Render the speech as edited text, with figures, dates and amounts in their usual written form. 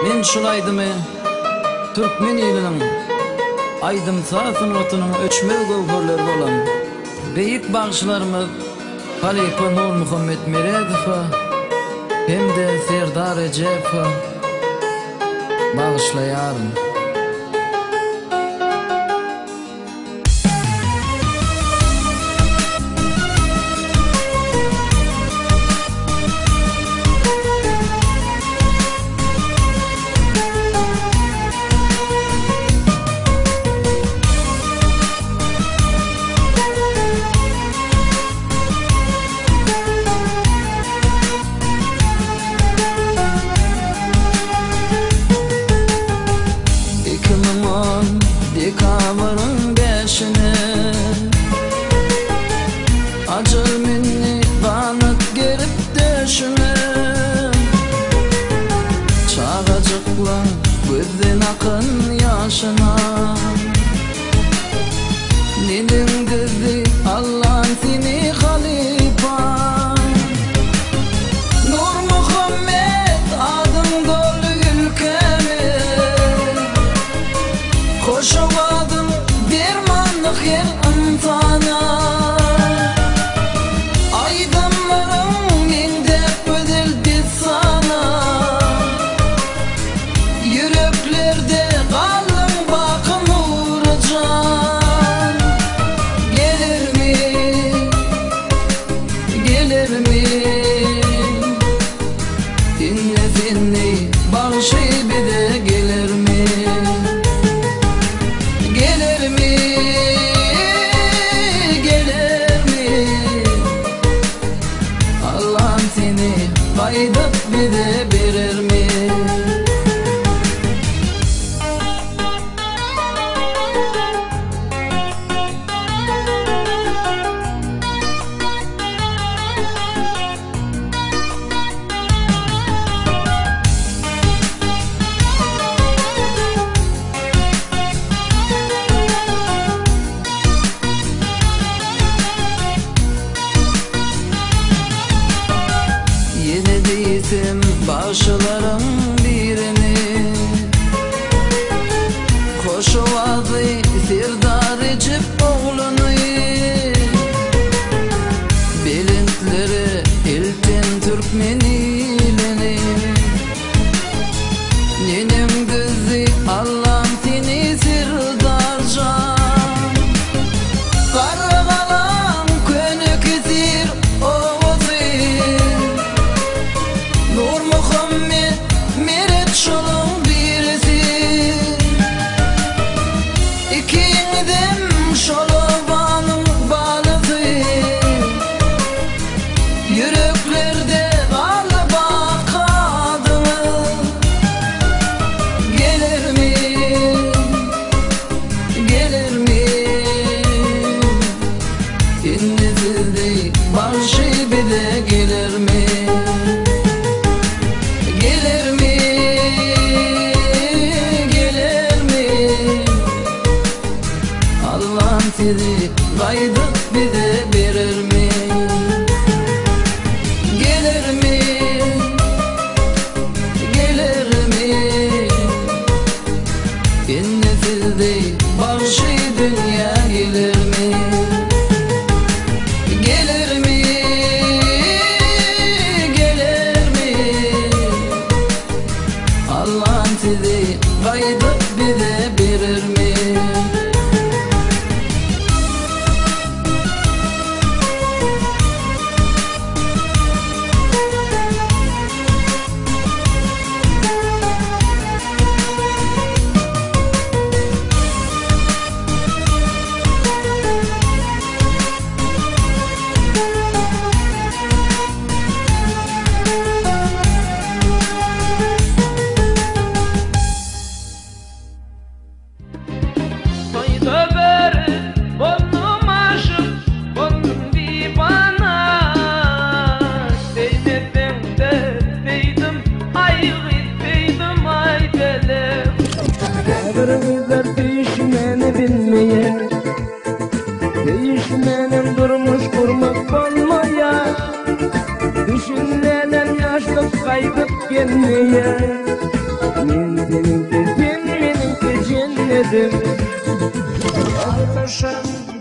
Men şulaydymy Türkmen eliniň aýdymsasyn otunyň öçmez gowhurlary bolan beýik bagşlarymyz Halifa Nur Muhammed Meredow hem-de Serdar Rejepow bagşlaýaryn. Dekabrın 5'ine acıl minni banıp gelip döşüne çağacıkla gözden akın yaşına Nilin kızı Allah'ın seni halifa Nur Muhammed adım dolu ülkeme Koşamadım dermanlık yer antana Aydınlarım mende ödildi sana Yüreklerde kalın bakım uğracan Gelir mi Dinle finni bağışı bir de gelir mi Gelir mi Allah'ım seni faydat bir de verir mi Bağışlarım birini Koşuvadı Serdar Rejepow Belintleri elten Türkmen ilini Nenem kızı Allah'ım seni Serdarcan Kargalan könük esir oğuzı Nur Muhammed Meredow birisi İkinidim şolabanın balısı Yüreklerde kalı bakadını Gelir mi İnnizildi başı bir de gelir mi Gelir mi Allah'ım sizi faydat bir de verir mi Gelir mi İnnizildi başı dünya gelir mi Gelir mi Allah'ım sizi faydat bir de verir mi Değişmenin durmuş kurmak olmaya, düşünmeden yaşlık kayıp gelmeye. dedim. Arkadaşım